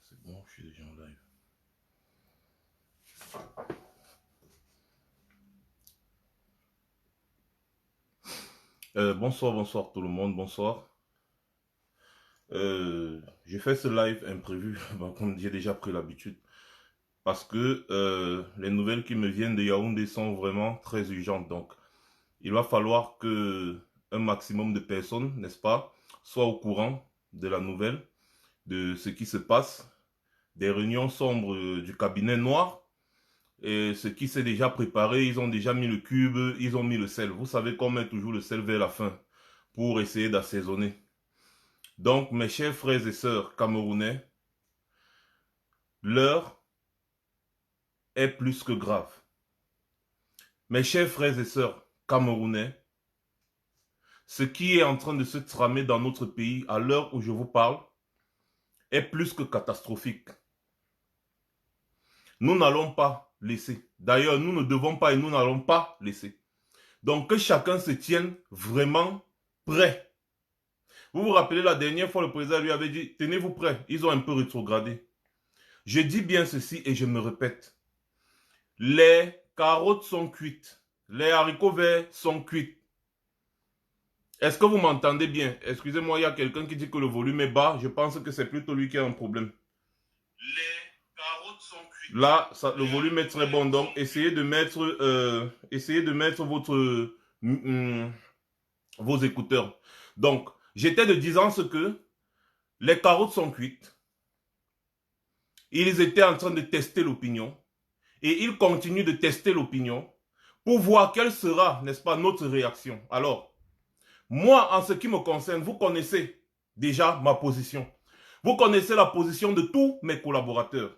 C'est bon, je suis déjà en live. Bonsoir tout le monde, bonsoir. J'ai fait ce live imprévu, comme j'ai déjà pris l'habitude, parce que les nouvelles qui me viennent de Yaoundé sont vraiment très urgentes. Donc, il va falloir que un maximum de personnes, n'est-ce pas, soient au courant de la nouvelle, de ce qui se passe, des réunions sombres du cabinet noir. Et ce qui s'est déjà préparé, ils ont déjà mis le cube, ils ont mis le sel. Vous savez qu'on met toujours le sel vers la fin pour essayer d'assaisonner. Donc, mes chers frères et sœurs camerounais, l'heure est plus que grave. Mes chers frères et sœurs camerounais, ce qui est en train de se tramer dans notre pays à l'heure où je vous parle est plus que catastrophique. Nous n'allons pas laisser. D'ailleurs, nous ne devons pas et nous n'allons pas laisser. Donc, que chacun se tienne vraiment prêt. Vous vous rappelez, la dernière fois, le président lui avait dit, tenez-vous prêts. Ils ont un peu rétrogradé. Je dis bien ceci et je me répète. Les carottes sont cuites. Les haricots verts sont cuits. Est-ce que vous m'entendez bien? Excusez-moi, il y a quelqu'un qui dit que le volume est bas. Je pense que c'est plutôt lui qui a un problème. Les carottes sont cuites. Là, le volume est très bon. Donc, essayez de mettre vos écouteurs. Donc, j'étais de disant ce que les carottes sont cuites. Ils étaient en train de tester l'opinion. Et ils continuent de tester l'opinion pour voir quelle sera, n'est-ce pas, notre réaction. Alors, moi, en ce qui me concerne, vous connaissez déjà ma position. Vous connaissez la position de tous mes collaborateurs.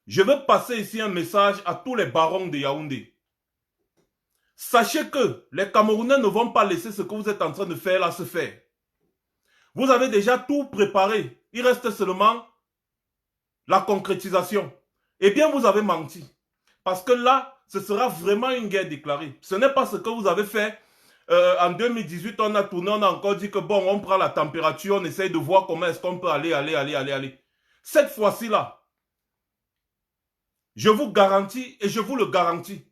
Je veux passer ici un message à tous les barons de Yaoundé. Sachez que les Camerounais ne vont pas laisser ce que vous êtes en train de faire là se faire. Vous avez déjà tout préparé. Il reste seulement la concrétisation. Eh bien, vous avez menti. Parce que là, ce sera vraiment une guerre déclarée. Ce n'est pas ce que vous avez fait. En 2018, on a tourné, on a encore dit que bon, on prend la température, on essaye de voir comment est-ce qu'on peut aller. Cette fois-ci-là, je vous garantis et je vous le garantis,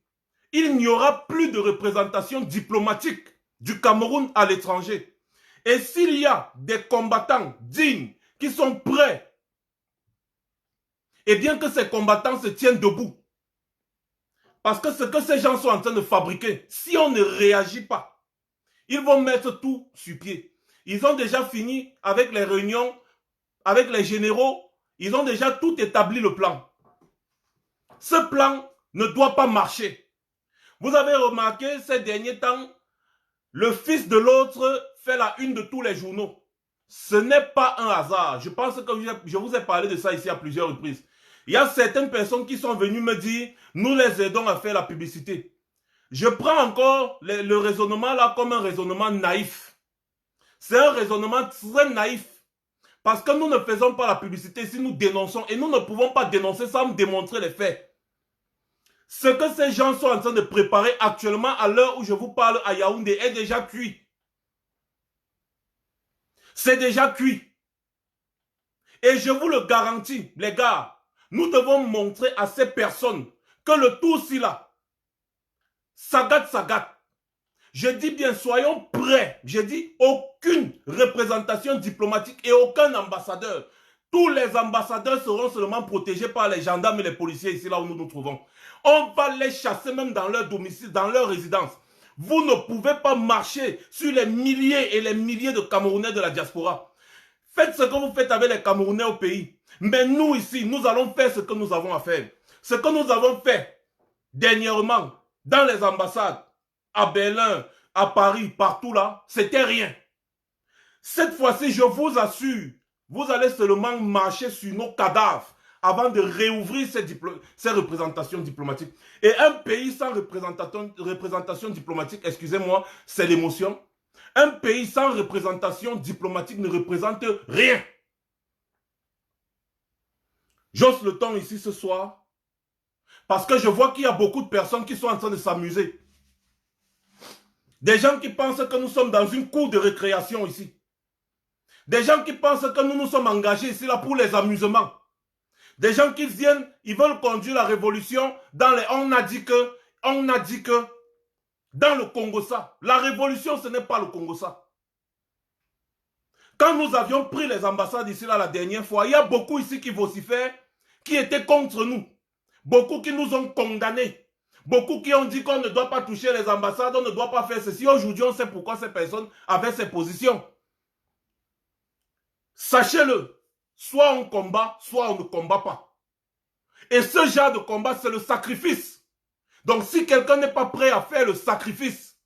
il n'y aura plus de représentation diplomatique du Cameroun à l'étranger. Et s'il y a des combattants dignes qui sont prêts, et bien que ces combattants se tiennent debout. Parce que ce que ces gens sont en train de fabriquer, si on ne réagit pas, ils vont mettre tout sur pied. Ils ont déjà fini avec les réunions, avec les généraux. Ils ont déjà tout établi le plan. Ce plan ne doit pas marcher. Vous avez remarqué ces derniers temps, le fils de l'autre fait la une de tous les journaux. Ce n'est pas un hasard. Je pense que je vous ai parlé de ça ici à plusieurs reprises. Il y a certaines personnes qui sont venues me dire, nous les aidons à faire la publicité. Je prends encore le raisonnement là comme un raisonnement naïf. C'est un raisonnement très naïf. Parce que nous ne faisons pas la publicité si nous dénonçons. Et nous ne pouvons pas dénoncer sans démontrer les faits. Ce que ces gens sont en train de préparer actuellement à l'heure où je vous parle à Yaoundé est déjà cuit. C'est déjà cuit. Et je vous le garantis, les gars, nous devons montrer à ces personnes que le tout-ci là, ça gâte. Je dis bien, soyons prêts. Je dis aucune représentation diplomatique et aucun ambassadeur. Tous les ambassadeurs seront seulement protégés par les gendarmes et les policiers ici là où nous nous trouvons. On va les chasser même dans leur domicile, dans leur résidence. Vous ne pouvez pas marcher sur les milliers et les milliers de Camerounais de la diaspora. Faites ce que vous faites avec les Camerounais au pays. Mais nous ici, nous allons faire ce que nous avons à faire. Ce que nous avons fait dernièrement dans les ambassades, à Berlin, à Paris, partout là, c'était rien. Cette fois-ci, je vous assure, vous allez seulement marcher sur nos cadavres avant de réouvrir ces représentations diplomatiques. Et un pays sans représentation diplomatique, excusez-moi, c'est l'émotion. Un pays sans représentation diplomatique ne représente rien. J'ose le ton ici ce soir parce que je vois qu'il y a beaucoup de personnes qui sont en train de s'amuser. Des gens qui pensent que nous sommes dans une cour de récréation ici. Des gens qui pensent que nous nous sommes engagés ici là pour les amusements. Des gens qui viennent, ils veulent conduire la révolution dans les... On a dit que, dans le Congo ça. La révolution, ce n'est pas le Congo ça. Quand nous avions pris les ambassades ici là la dernière fois, il y a beaucoup ici qui vocifèrent, qui étaient contre nous. Beaucoup qui nous ont condamnés. Beaucoup qui ont dit qu'on ne doit pas toucher les ambassades, on ne doit pas faire ceci. Aujourd'hui, on sait pourquoi ces personnes avaient ces positions. Sachez-le, soit on combat, soit on ne combat pas. Et ce genre de combat, c'est le sacrifice. Donc si quelqu'un n'est pas prêt à faire le sacrifice,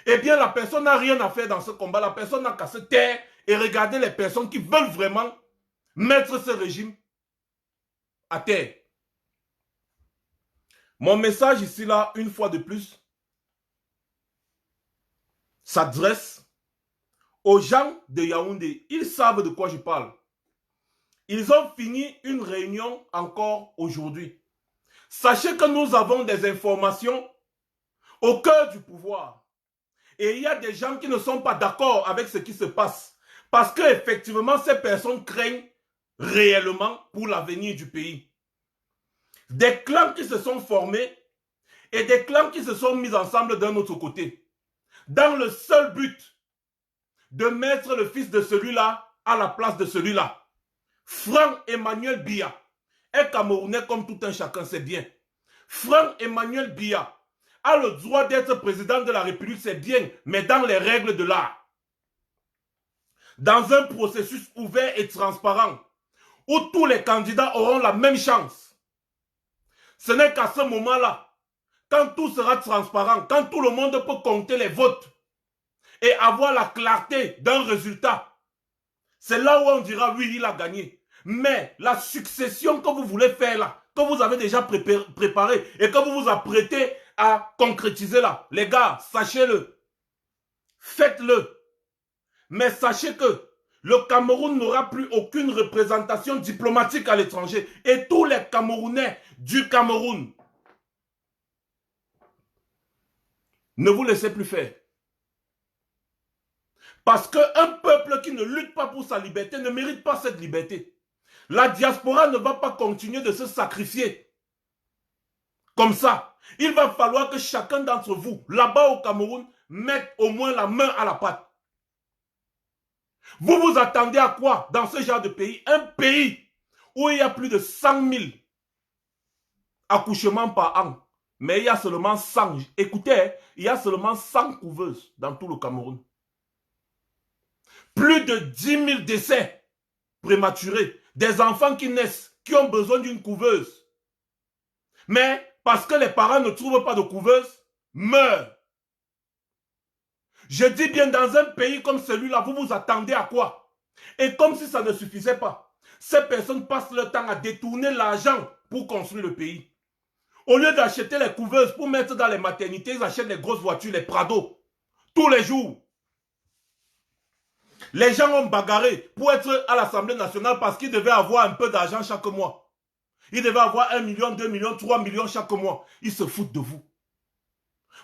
eh bien la personne n'a rien à faire dans ce combat. La personne n'a qu'à se taire et regarder les personnes qui veulent vraiment mettre ce régime à terre. Mon message ici, là, une fois de plus, s'adresse aux gens de Yaoundé. Ils savent de quoi je parle. Ils ont fini une réunion encore aujourd'hui. Sachez que nous avons des informations au cœur du pouvoir. Et il y a des gens qui ne sont pas d'accord avec ce qui se passe. Parce qu'effectivement, ces personnes craignent réellement pour l'avenir du pays. Des clans qui se sont formés et des clans qui se sont mis ensemble d'un autre côté. Dans le seul but de mettre le fils de celui-là à la place de celui-là. Franck Emmanuel Biya est Camerounais comme tout un chacun, c'est bien. Franck Emmanuel Biya a le droit d'être président de la République, c'est bien, mais dans les règles de l'art. Dans un processus ouvert et transparent, où tous les candidats auront la même chance. Ce n'est qu'à ce moment-là, quand tout sera transparent, quand tout le monde peut compter les votes et avoir la clarté d'un résultat, c'est là où on dira oui, il a gagné. Mais la succession que vous voulez faire là, que vous avez déjà préparé et que vous vous apprêtez à concrétiser là, les gars, sachez-le, faites-le. Mais sachez que le Cameroun n'aura plus aucune représentation diplomatique à l'étranger. Et tous les Camerounais du Cameroun, ne vous laissez plus faire. Parce qu'un peuple qui ne lutte pas pour sa liberté ne mérite pas cette liberté. La diaspora ne va pas continuer de se sacrifier. Comme ça, il va falloir que chacun d'entre vous, là-bas au Cameroun, mette au moins la main à la pâte. Vous vous attendez à quoi dans ce genre de pays? Un pays où il y a plus de 100 000 accouchements par an. Mais il y a seulement 100, écoutez, il y a seulement 100 couveuses dans tout le Cameroun. Plus de 10 000 décès prématurés. Des enfants qui naissent, qui ont besoin d'une couveuse. Mais parce que les parents ne trouvent pas de couveuse, meurent. Je dis bien, dans un pays comme celui-là, vous vous attendez à quoi? Et comme si ça ne suffisait pas, ces personnes passent leur temps à détourner l'argent pour construire le pays. Au lieu d'acheter les couveuses pour mettre dans les maternités, ils achètent les grosses voitures, les Prado, tous les jours. Les gens ont bagarré pour être à l'Assemblée nationale parce qu'ils devaient avoir un peu d'argent chaque mois. Ils devaient avoir 1 million, 2 millions, 3 millions chaque mois. Ils se foutent de vous.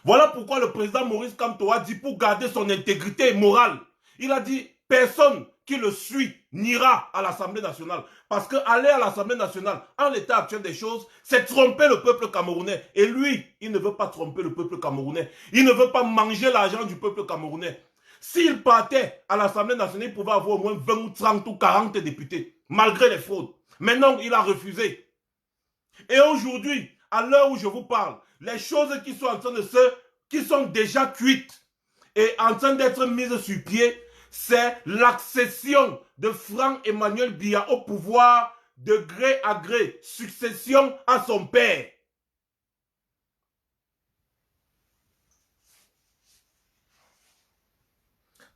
Voilà pourquoi le président Maurice Kamto a dit, pour garder son intégrité morale, il a dit, personne qui le suit n'ira à l'Assemblée nationale. Parce qu'aller à l'Assemblée nationale, en l'état actuel des choses, c'est tromper le peuple camerounais. Et lui, il ne veut pas tromper le peuple camerounais. Il ne veut pas manger l'argent du peuple camerounais. S'il partait à l'Assemblée nationale, il pouvait avoir au moins 20 ou 30 ou 40 députés, malgré les fraudes. Mais non, il a refusé. Et aujourd'hui, à l'heure où je vous parle, les choses qui sont en train de qui sont déjà cuites et en train d'être mises sur pied, c'est l'accession de Franck Emmanuel Biya au pouvoir de gré à gré, succession à son père.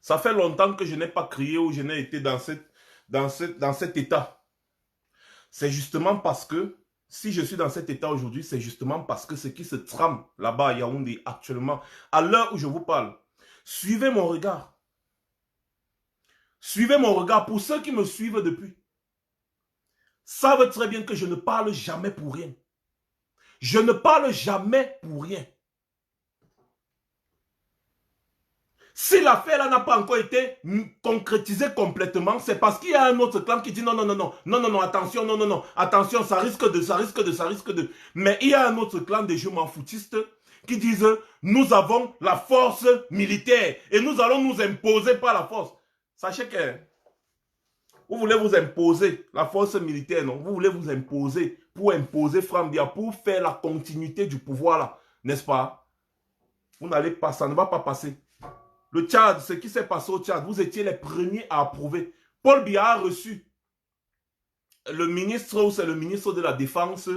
Ça fait longtemps que je n'ai pas crié ou je n'ai été dans cet état. C'est justement parce que, si je suis dans cet état aujourd'hui, c'est justement parce que ce qui se trame là-bas à Yaoundé actuellement, à l'heure où je vous parle, suivez mon regard. Suivez mon regard. Pour ceux qui me suivent depuis, savent très bien que je ne parle jamais pour rien. Je ne parle jamais pour rien. Si l'affaire n'a pas encore été concrétisée complètement, c'est parce qu'il y a un autre clan qui dit non, non, non, non, non, non, non, attention, non, non, non, attention, ça risque de, ça risque de, ça risque de. Mais il y a un autre clan des je m'en foutistes qui disent nous avons la force militaire et nous allons nous imposer par la force. Sachez que vous voulez vous imposer la force militaire, non? Vous voulez vous imposer pour imposer Frambia, pour faire la continuité du pouvoir là, n'est-ce pas? Vous n'allez pas, ça ne va pas passer. Le Tchad, ce qui s'est passé au Tchad, vous étiez les premiers à approuver. Paul Biya a reçu le ministre, ou c'est le ministre de la Défense,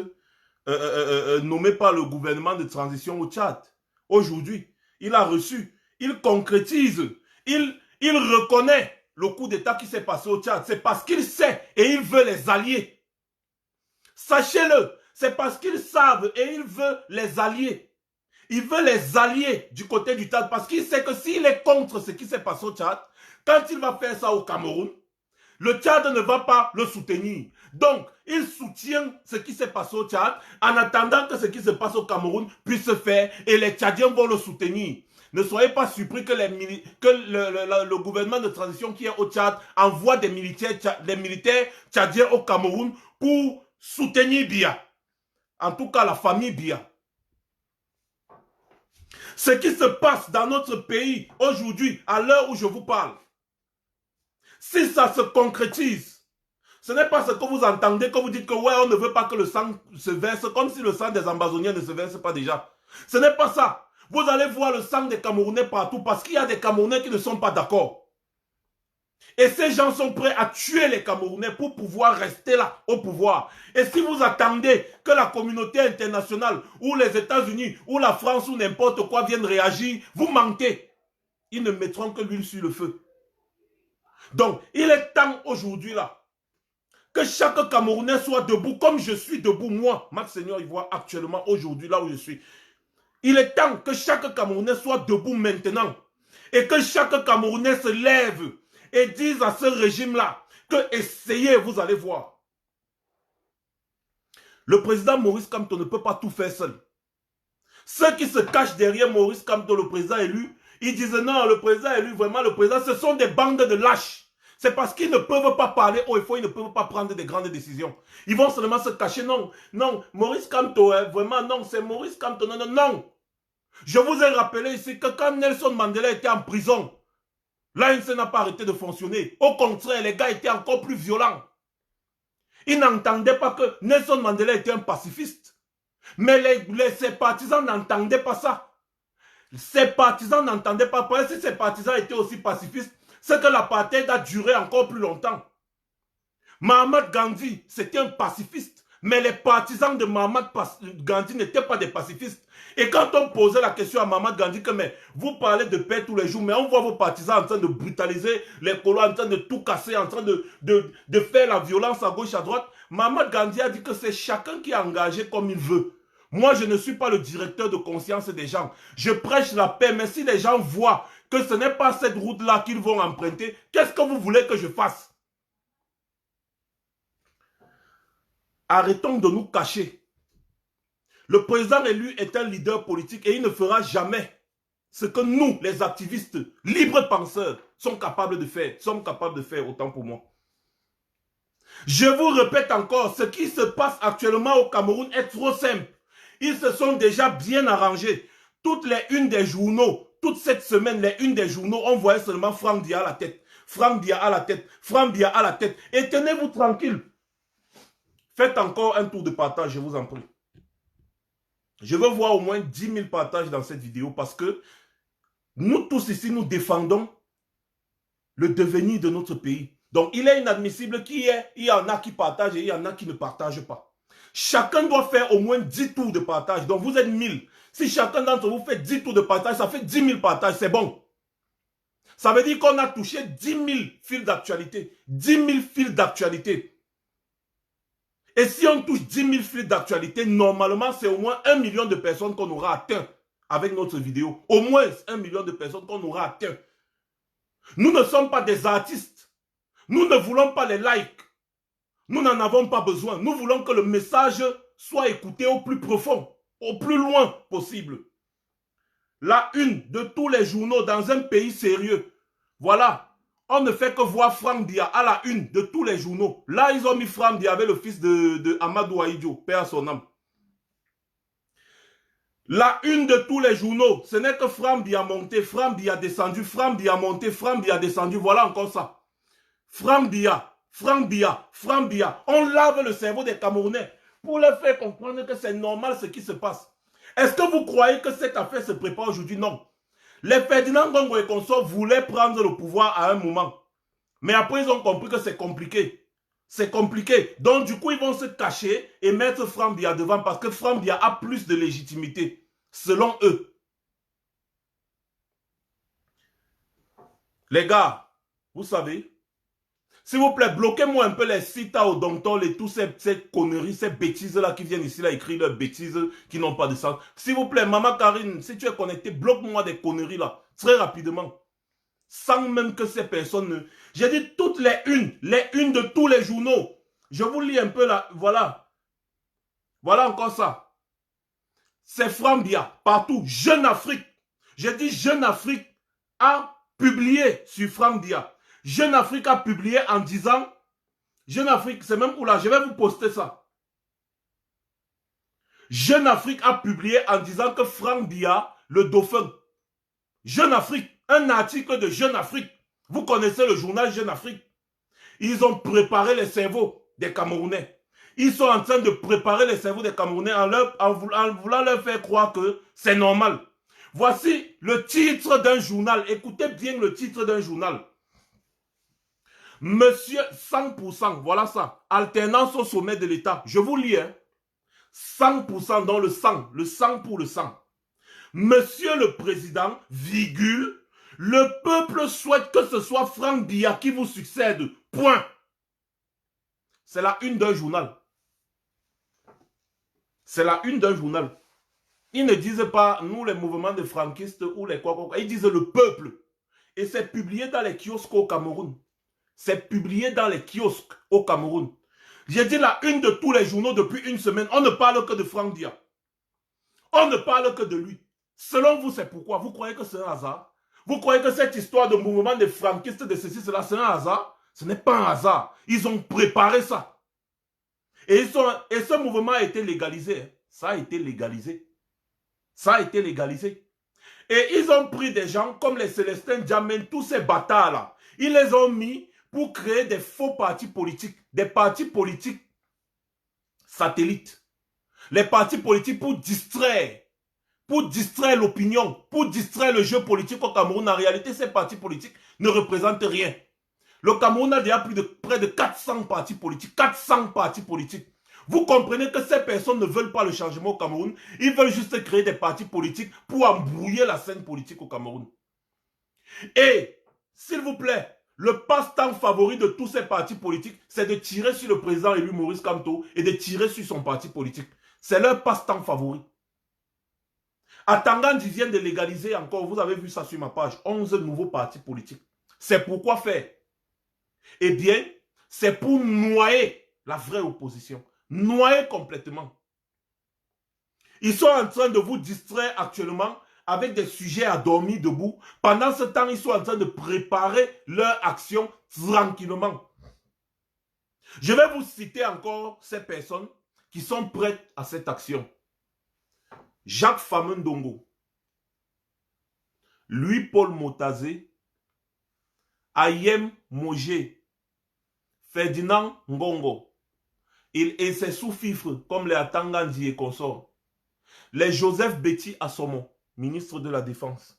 nommé par le gouvernement de transition au Tchad. Aujourd'hui, il a reçu, il concrétise, il reconnaît le coup d'État qui s'est passé au Tchad. C'est parce qu'il sait et il veut les allier. Sachez-le, c'est parce qu'ils savent et il veut les allier. Il veut les allier du côté du Tchad parce qu'il sait que s'il est contre ce qui s'est passé au Tchad, quand il va faire ça au Cameroun, le Tchad ne va pas le soutenir. Donc, il soutient ce qui s'est passé au Tchad en attendant que ce qui se passe au Cameroun puisse se faire et les Tchadiens vont le soutenir. Ne soyez pas surpris que, le gouvernement de transition qui est au Tchad envoie des militaires tchadiens au Cameroun pour soutenir Biya. En tout cas, la famille Biya. Ce qui se passe dans notre pays aujourd'hui, à l'heure où je vous parle, si ça se concrétise, ce n'est pas ce que vous entendez quand vous dites que ouais, on ne veut pas que le sang se verse, comme si le sang des Amazoniens ne se verse pas déjà. Ce n'est pas ça. Vous allez voir le sang des Camerounais partout parce qu'il y a des Camerounais qui ne sont pas d'accord. Et ces gens sont prêts à tuer les Camerounais pour pouvoir rester là au pouvoir. Et si vous attendez que la communauté internationale ou les États-Unis ou la France ou n'importe quoi viennent réagir, vous mentez. Ils ne mettront que l'huile sur le feu. Donc, il est temps aujourd'hui là que chaque Camerounais soit debout comme je suis debout moi. Max Seigneur, il voit actuellement aujourd'hui là où je suis. Il est temps que chaque Camerounais soit debout maintenant. Et que chaque Camerounais se lève et dise à ce régime-là que essayez, vous allez voir. Le président Maurice Kamto ne peut pas tout faire seul. Ceux qui se cachent derrière Maurice Kamto, le président élu, ils disent non, le président élu, vraiment le président, ce sont des bandes de lâches. C'est parce qu'ils ne peuvent pas parler haut et fort, ils ne peuvent pas prendre des grandes décisions. Ils vont seulement se cacher. Non, non, Maurice Kamto, vraiment non, c'est Maurice Kamto, non, non, non. Je vous ai rappelé ici que quand Nelson Mandela était en prison, l'ANC n'a pas arrêté de fonctionner. Au contraire, les gars étaient encore plus violents. Ils n'entendaient pas que Nelson Mandela était un pacifiste. Mais ses partisans n'entendaient pas ça. Ses partisans n'entendaient pas. Parce que si ses partisans étaient aussi pacifistes, c'est que l'apartheid a duré encore plus longtemps. Mahatma Gandhi, c'était un pacifiste. Mais les partisans de Mahatma Gandhi n'étaient pas des pacifistes. Et quand on posait la question à Mahatma Gandhi que mais vous parlez de paix tous les jours, mais on voit vos partisans en train de brutaliser les colons, en train de tout casser, en train de faire la violence à gauche, à droite. Mahatma Gandhi a dit que c'est chacun qui est engagé comme il veut. Moi, je ne suis pas le directeur de conscience des gens. Je prêche la paix, mais si les gens voient que ce n'est pas cette route-là qu'ils vont emprunter, qu'est-ce que vous voulez que je fasse? Arrêtons de nous cacher. Le président élu est un leader politique et il ne fera jamais ce que nous, les activistes, libres penseurs, sommes capables de faire, autant pour moi. Je vous répète encore, ce qui se passe actuellement au Cameroun est trop simple. Ils se sont déjà bien arrangés. Toutes les unes des journaux, toute cette semaine, les unes des journaux, on voyait seulement Franck Biya à la tête. Franck Biya à la tête. Franck Biya à la tête. Et tenez-vous tranquille. Faites encore un tour de partage, je vous en prie. Je veux voir au moins 10 000 partages dans cette vidéo parce que nous tous ici, nous défendons le devenir de notre pays. Donc, il est inadmissible qu'il y en a qui partagent et il y en a qui ne partagent pas. Chacun doit faire au moins 10 tours de partage. Donc, vous êtes 1000. Si chacun d'entre vous fait 10 tours de partage, ça fait 10 000 partages. C'est bon. Ça veut dire qu'on a touché 10 000 fils d'actualité. 10 000 fils d'actualité. Et si on touche 10 000 fils d'actualité, normalement, c'est au moins 1 million de personnes qu'on aura atteint avec notre vidéo. Au moins 1 million de personnes qu'on aura atteint. Nous ne sommes pas des artistes. Nous ne voulons pas les likes. Nous n'en avons pas besoin. Nous voulons que le message soit écouté au plus profond, au plus loin possible. La une de tous les journaux dans un pays sérieux. Voilà. On ne fait que voir Franck Dia à la une de tous les journaux. Là, ils ont mis Franck Dia avec le fils de Amadou Aïdjo, père à son âme. La une de tous les journaux, ce n'est que Franck Dia monté, Franck Dia descendu, Franck Dia monté, Franck Dia descendu. Voilà encore ça. Franck Dia, Franck Dia, Franck Dia. On lave le cerveau des Camerounais pour leur faire comprendre que c'est normal ce qui se passe. Est-ce que vous croyez que cette affaire se prépare aujourd'hui? Non. Les Ferdinand Gongo et consorts voulaient prendre le pouvoir à un moment. Mais après, ils ont compris que c'est compliqué. C'est compliqué. Donc, du coup, ils vont se cacher et mettre Franck Dia devant parce que Franck Dia a plus de légitimité, selon eux. Les gars, vous savez, s'il vous plaît, bloquez-moi un peu les sites à Odontol et toutes ces conneries, ces bêtises-là qui viennent ici, là, écrire leurs bêtises qui n'ont pas de sens. S'il vous plaît, Maman Karine, si tu es connecté, bloque-moi des conneries là, très rapidement. Sans même que ces personnes ne... J'ai dit toutes les unes de tous les journaux. Je vous lis un peu là, voilà. Voilà encore ça. C'est Franck Dia, partout. Jeune Afrique. J'ai dit Jeune Afrique a publié sur Franck Dia. Jeune Afrique a publié en disant, Jeune Afrique, c'est même où là, je vais vous poster ça. Jeune Afrique a publié en disant que Franck Dia, le dauphin. Jeune Afrique, un article de Jeune Afrique. Vous connaissez le journal Jeune Afrique. Ils ont préparé les cerveaux des Camerounais. Ils sont en train de préparer les cerveaux des Camerounais en voulant leur faire croire que c'est normal. Voici le titre d'un journal. Écoutez bien le titre d'un journal. Monsieur 100%, voilà ça. Alternance au sommet de l'État. Je vous lis, hein. 100% dans le sang pour le sang. Monsieur le Président, virgule, le peuple souhaite que ce soit Franck Dia qui vous succède. Point. C'est la une d'un journal. C'est la une d'un journal. Ils ne disent pas, nous les mouvements de franquistes ou les quoi. Ils disent le peuple. Et c'est publié dans les kiosques au Cameroun. C'est publié dans les kiosques au Cameroun. J'ai dit la une de tous les journaux depuis une semaine. On ne parle que de Franck Dia. On ne parle que de lui. Selon vous, c'est pourquoi? Vous croyez que c'est un hasard? Vous croyez que cette histoire de mouvement des franquistes, de ceci, cela, c'est un hasard? Ce n'est pas un hasard. Ils ont préparé ça. Et ce mouvement a été légalisé. Ça a été légalisé. Ça a été légalisé. Et ils ont pris des gens comme les Célestins Djamène, tous ces bâtards-là. Ils les ont mis pour créer des faux partis politiques. Des partis politiques satellites. Les partis politiques pour distraire l'opinion, pour distraire le jeu politique au Cameroun. En réalité, ces partis politiques ne représentent rien. Le Cameroun a déjà près de 400 partis politiques. 400 partis politiques. Vous comprenez que ces personnes ne veulent pas le changement au Cameroun. Ils veulent juste créer des partis politiques pour embrouiller la scène politique au Cameroun. Et, s'il vous plaît, le passe-temps favori de tous ces partis politiques, c'est de tirer sur le président élu Maurice Kamto et de tirer sur son parti politique. C'est leur passe-temps favori. À Tangandi vient de légaliser encore, vous avez vu ça sur ma page, 11 nouveaux partis politiques. C'est pourquoi faire? Eh bien, c'est pour noyer la vraie opposition. Noyer complètement. Ils sont en train de vous distraire actuellement avec des sujets à dormir debout. Pendant ce temps, ils sont en train de préparer leur action tranquillement. Je vais vous citer encore ces personnes qui sont prêtes à cette action. Jacques Famendongo, Louis-Paul Motazé, Ayem Mogé, Ferdinand Ngongo, et ses sous-fifres comme les Atangandi et consorts, les Joseph Betty Assomo, ministre de la Défense,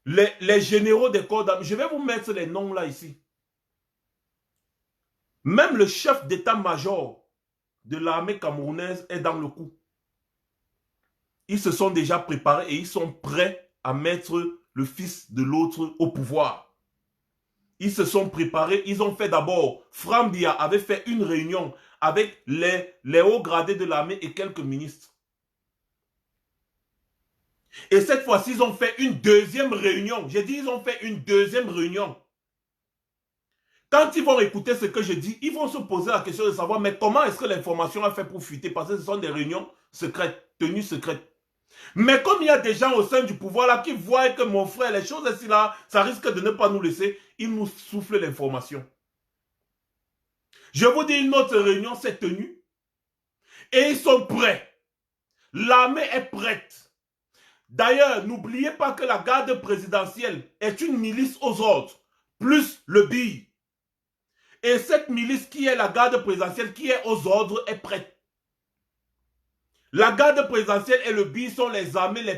les généraux des corps d'armée. Je vais vous mettre les noms là ici. Même le chef d'état-major de l'armée camerounaise est dans le coup. Ils se sont déjà préparés et ils sont prêts à mettre le fils de l'autre au pouvoir. Ils se sont préparés, ils ont fait d'abord, Franck Dia avait fait une réunion avec les hauts gradés de l'armée et quelques ministres. Et cette fois-ci, ils ont fait une deuxième réunion. J'ai dit, ils ont fait une deuxième réunion. Quand ils vont écouter ce que je dis, ils vont se poser la question de savoir, mais comment est-ce que l'information a fait pour fuiter? Parce que ce sont des réunions secrètes, tenues secrètes. Mais comme il y a des gens au sein du pouvoir là qui voient que mon frère, les choses ici là, ça risque de ne pas nous laisser, ils nous soufflent l'information. Je vous dis, une autre réunion s'est tenue et ils sont prêts. L'armée est prête. D'ailleurs, n'oubliez pas que la garde présidentielle est une milice aux ordres, plus le BI. Et cette milice qui est la garde présidentielle, qui est aux ordres, est prête. La garde présidentielle et le BI sont les armées les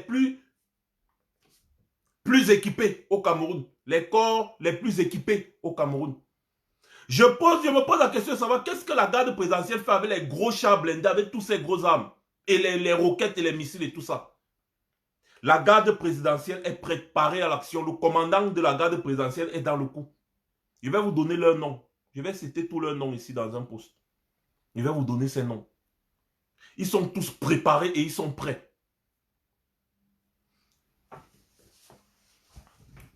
plus équipées au Cameroun. Les corps les plus équipés au Cameroun. Je me pose la question de savoir qu'est-ce que la garde présidentielle fait avec les gros chars blindés, avec tous ces gros armes, et les roquettes et les missiles et tout ça. La garde présidentielle est préparée à l'action. Le commandant de la garde présidentielle est dans le coup. Je vais vous donner leur nom. Je vais citer tous leurs noms ici dans un post. Je vais vous donner ces noms. Ils sont tous préparés et ils sont prêts.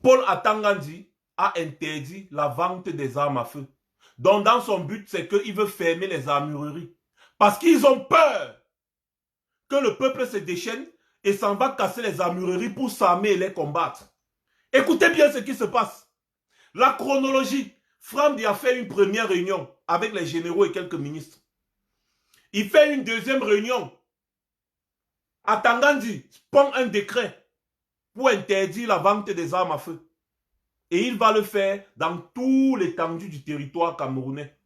Paul Atangandi a interdit la vente des armes à feu. Donc dans son but, c'est qu'il veut fermer les armureries. Parce qu'ils ont peur que le peuple se déchaîne et s'en va casser les armureries pour s'armer et les combattre. Écoutez bien ce qui se passe. La chronologie. Framdi a fait une première réunion avec les généraux et quelques ministres. Il fait une deuxième réunion. Atangandi prend un décret pour interdire la vente des armes à feu. Et il va le faire dans tout l'étendue du territoire camerounais.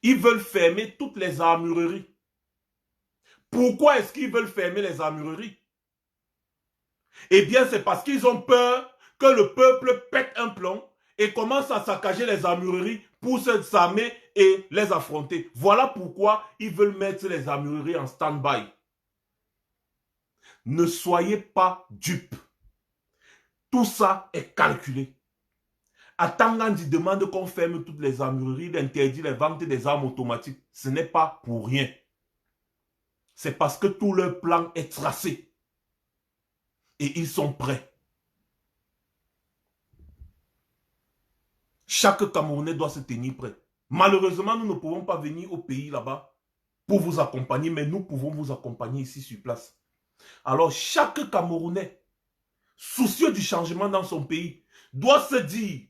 Ils veulent fermer toutes les armureries. Pourquoi est-ce qu'ils veulent fermer les armureries? Eh bien, c'est parce qu'ils ont peur que le peuple pète un plomb et commence à saccager les armureries pour s'armer et les affronter. Voilà pourquoi ils veulent mettre les armureries en stand-by. Ne soyez pas dupes. Tout ça est calculé. Atangandi demande qu'on ferme toutes les armureries, d'interdire les ventes des armes automatiques. Ce n'est pas pour rien. C'est parce que tout leur plan est tracé. Et ils sont prêts. Chaque Camerounais doit se tenir prêt. Malheureusement, nous ne pouvons pas venir au pays là-bas pour vous accompagner, mais nous pouvons vous accompagner ici sur place. Alors, chaque Camerounais, soucieux du changement dans son pays, doit se dire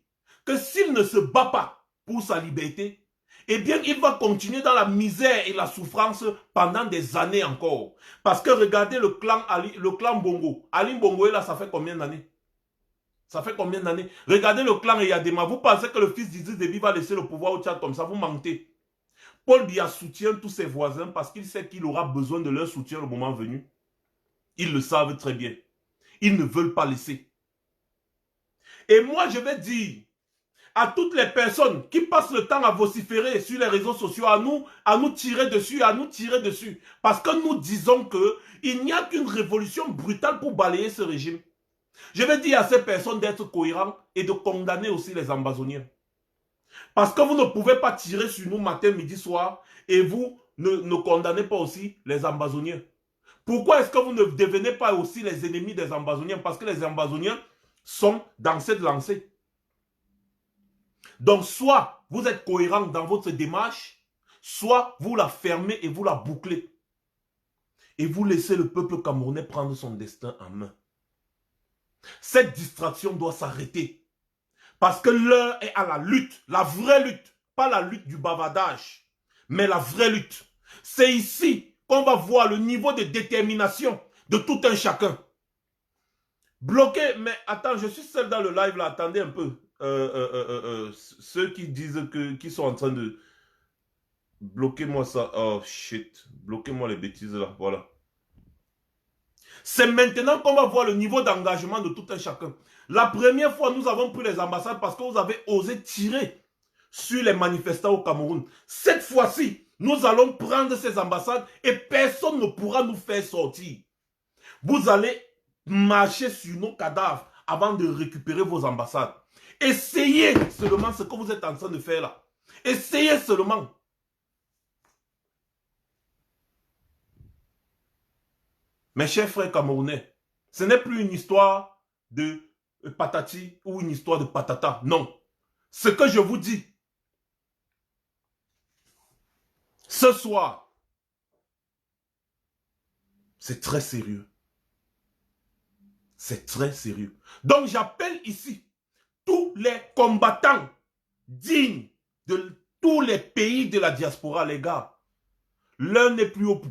que s'il ne se bat pas pour sa liberté, eh bien, il va continuer dans la misère et la souffrance pendant des années encore. Parce que regardez le clan Bongo. Ali Bongo est là, ça fait combien d'années? Ça fait combien d'années? Regardez le clan Eyadema. Vous pensez que le fils d'Idriss Déby va laisser le pouvoir au Tchad comme ça? Vous mentez. Paul Biya soutient tous ses voisins parce qu'il sait qu'il aura besoin de leur soutien le moment venu. Ils le savent très bien. Ils ne veulent pas laisser. Et moi, je vais dire à toutes les personnes qui passent le temps à vociférer sur les réseaux sociaux, à nous tirer dessus. Parce que nous disons qu'il n'y a qu'une révolution brutale pour balayer ce régime. Je vais dire à ces personnes d'être cohérents et de condamner aussi les ambazoniens. Parce que vous ne pouvez pas tirer sur nous matin, midi, soir et vous ne condamnez pas aussi les ambazoniens. Pourquoi est-ce que vous ne devenez pas aussi les ennemis des ambazoniens? Parce que les ambazoniens sont dans cette lancée. Donc, soit vous êtes cohérent dans votre démarche, soit vous la fermez et vous la bouclez. Et vous laissez le peuple camerounais prendre son destin en main. Cette distraction doit s'arrêter. Parce que l'heure est à la lutte, la vraie lutte. Pas la lutte du bavardage, mais la vraie lutte. C'est ici qu'on va voir le niveau de détermination de tout un chacun. Bloqué, mais attends, je suis seul dans le live là, attendez un peu. Ceux qui disent qui sont en train de... Bloquez-moi ça. Oh shit. Bloquez-moi les bêtises là. Voilà. C'est maintenant qu'on va voir le niveau d'engagement de tout un chacun. La première fois, nous avons pris les ambassades parce que vous avez osé tirer sur les manifestants au Cameroun. Cette fois-ci, nous allons prendre ces ambassades et personne ne pourra nous faire sortir. Vous allez marcher sur nos cadavres avant de récupérer vos ambassades. Essayez seulement ce que vous êtes en train de faire là. Essayez seulement. Mes chers frères camerounais, ce n'est plus une histoire de patati ou une histoire de patata. Non. Ce que je vous dis, ce soir, C'est très sérieux. C'est très sérieux. Donc j'appelle ici tous les combattants dignes de tous les pays de la diaspora, les gars. L'un n'est plus au...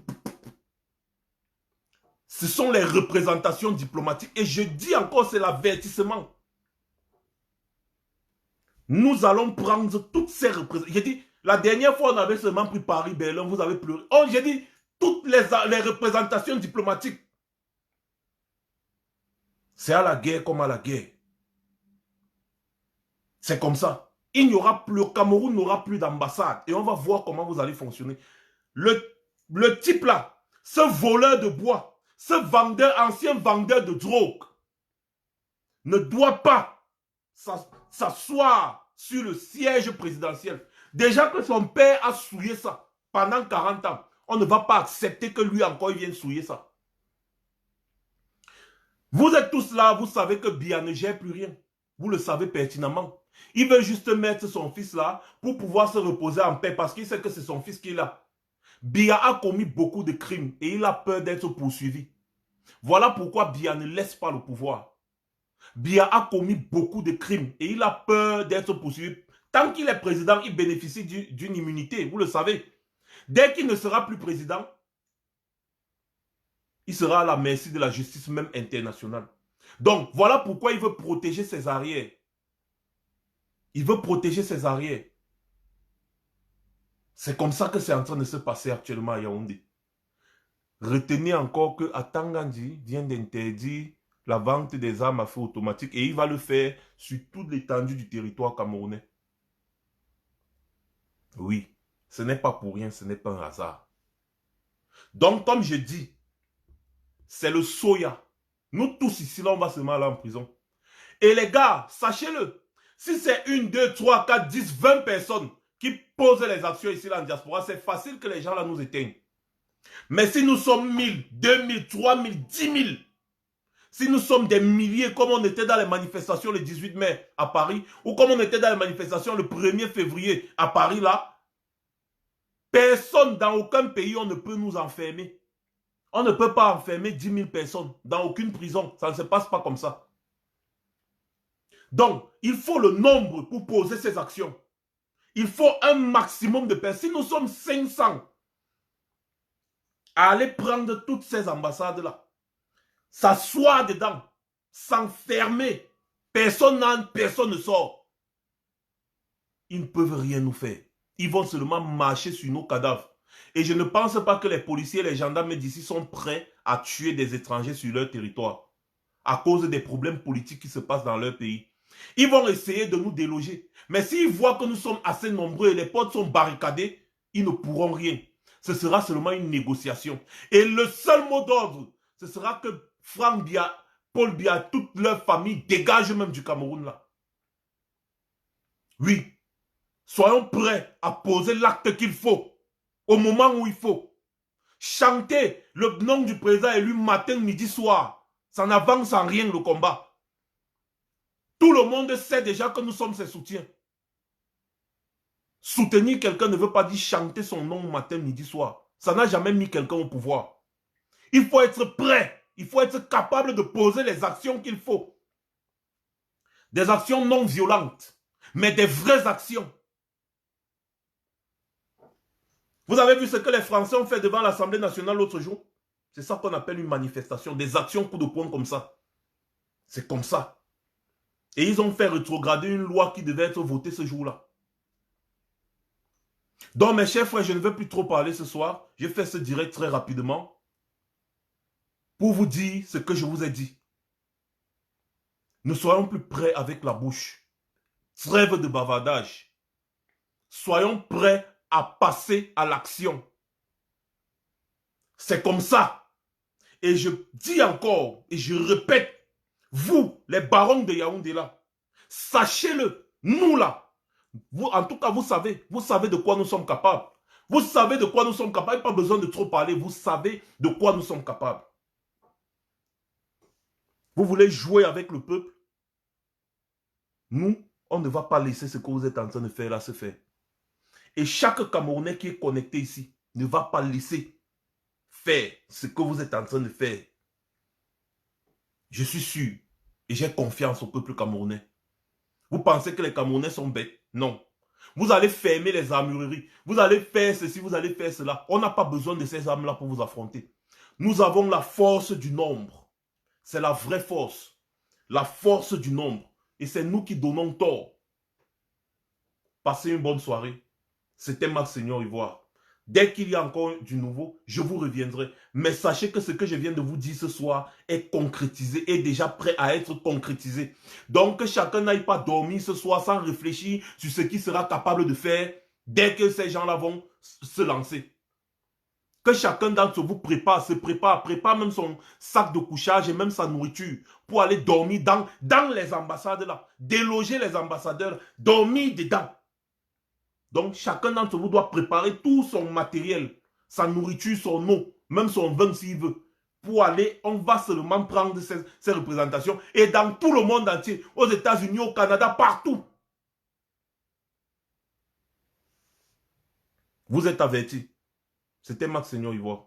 Ce sont les représentations diplomatiques. Et je dis encore, c'est l'avertissement. Nous allons prendre toutes ces représentations. J'ai dit, la dernière fois, on avait seulement pris Paris, Berlin, vous avez pleuré. Oh, j'ai dit, toutes les représentations diplomatiques. C'est à la guerre comme à la guerre. C'est comme ça. Il n'y aura plus, le Cameroun n'aura plus d'ambassade. Et on va voir comment vous allez fonctionner. Le type là, ce voleur de bois, ce vendeur, ancien vendeur de drogue, ne doit pas s'asseoir sur le siège présidentiel. Déjà que son père a souillé ça pendant 40 ans, on ne va pas accepter que lui encore il vienne souiller ça. Vous êtes tous là, vous savez que Biya ne gère plus rien. Vous le savez pertinemment. Il veut juste mettre son fils là pour pouvoir se reposer en paix parce qu'il sait que c'est son fils qui est là. Biya a commis beaucoup de crimes et il a peur d'être poursuivi. Voilà pourquoi Biya ne laisse pas le pouvoir. Biya a commis beaucoup de crimes et il a peur d'être poursuivi. Tant qu'il est président, il bénéficie d'une immunité, vous le savez. Dès qu'il ne sera plus président, il sera à la merci de la justice même internationale. Donc, voilà pourquoi il veut protéger ses arrières. Il veut protéger ses arrières. C'est comme ça que c'est en train de se passer actuellement à Yaoundé. Retenez encore que Atangandi vient d'interdire la vente des armes à feu automatique et il va le faire sur toute l'étendue du territoire camerounais. Oui, ce n'est pas pour rien, ce n'est pas un hasard. Donc, comme je dis, c'est le soya. Nous tous ici, là, on va se mettre en prison. Et les gars, sachez-le, si c'est 1, 2, 3, 4, 10, 20 personnes qui posent les actions ici là, en diaspora, c'est facile que les gens là nous éteignent. Mais si nous sommes 1000, 2000, 3000, 10 000, si nous sommes des milliers comme on était dans les manifestations le 18 mai à Paris, ou comme on était dans les manifestations le 1er février à Paris là, personne dans aucun pays on ne peut nous enfermer. On ne peut pas enfermer 10 000 personnes dans aucune prison. Ça ne se passe pas comme ça. Donc, il faut le nombre pour poser ces actions. Il faut un maximum de personnes. Si nous sommes 500 à aller prendre toutes ces ambassades-là, s'asseoir dedans, s'enfermer, personne n'entre, personne ne sort. Ils ne peuvent rien nous faire. Ils vont seulement marcher sur nos cadavres. Et je ne pense pas que les policiers et les gendarmes d'ici sont prêts à tuer des étrangers sur leur territoire à cause des problèmes politiques qui se passent dans leur pays. Ils vont essayer de nous déloger. Mais s'ils voient que nous sommes assez nombreux et les portes sont barricadées, ils ne pourront rien. Ce sera seulement une négociation. Et le seul mot d'ordre, ce sera que Franck Biya, Paul Biya, toute leur famille dégagent même du Cameroun là. Oui. Soyons prêts à poser l'acte qu'il faut, au moment où il faut. Chanter le nom du président élu matin, midi, soir. Ça n'avance en rien le combat. Tout le monde sait déjà que nous sommes ses soutiens. Soutenir quelqu'un ne veut pas dire chanter son nom matin, midi, soir. Ça n'a jamais mis quelqu'un au pouvoir. Il faut être prêt. Il faut être capable de poser les actions qu'il faut. Des actions non violentes, mais des vraies actions. Vous avez vu ce que les Français ont fait devant l'Assemblée nationale l'autre jour? C'est ça qu'on appelle une manifestation. Des actions coup de poing comme ça. C'est comme ça. Et ils ont fait rétrograder une loi qui devait être votée ce jour-là. Donc mes chers frères, je ne veux plus trop parler ce soir. Je fais ce direct très rapidement pour vous dire ce que je vous ai dit. Ne soyons plus prêts avec la bouche. Trêve de bavardage. Soyons prêts à passer à l'action. C'est comme ça. Et je dis encore, et je répète, vous, les barons de Yaoundé là, sachez-le, nous là, vous, en tout cas, vous savez de quoi nous sommes capables. Vous savez de quoi nous sommes capables, pas besoin de trop parler, vous savez de quoi nous sommes capables. Vous voulez jouer avec le peuple? Nous, on ne va pas laisser ce que vous êtes en train de faire là se faire. Et chaque Camerounais qui est connecté ici ne va pas laisser faire ce que vous êtes en train de faire, je suis sûr et j'ai confiance au peuple camerounais. Vous pensez que les Camerounais sont bêtes? Non. Vous allez fermer les armureries. Vous allez faire ceci, vous allez faire cela. On n'a pas besoin de ces armes-là pour vous affronter. Nous avons la force du nombre. C'est la vraie force. La force du nombre. Et c'est nous qui donnons tort. Passez une bonne soirée. C'était Max Seigneur Ivoire. Dès qu'il y a encore du nouveau, je vous reviendrai. Mais sachez que ce que je viens de vous dire ce soir est concrétisé, est déjà prêt à être concrétisé. Donc que chacun n'aille pas dormir ce soir sans réfléchir sur ce qu'il sera capable de faire dès que ces gens-là vont se lancer. Que chacun d'entre vous se prépare même son sac de couchage et même sa nourriture pour aller dormir dans les ambassades là, déloger les ambassadeurs, dormir dedans. Donc, chacun d'entre vous doit préparer tout son matériel, sa nourriture, son eau, même son vin s'il veut. Pour aller, on va seulement prendre ces représentations. Et dans tout le monde entier, aux États-Unis, au Canada, partout. Vous êtes avertis. C'était Max Seigneur Ivoire.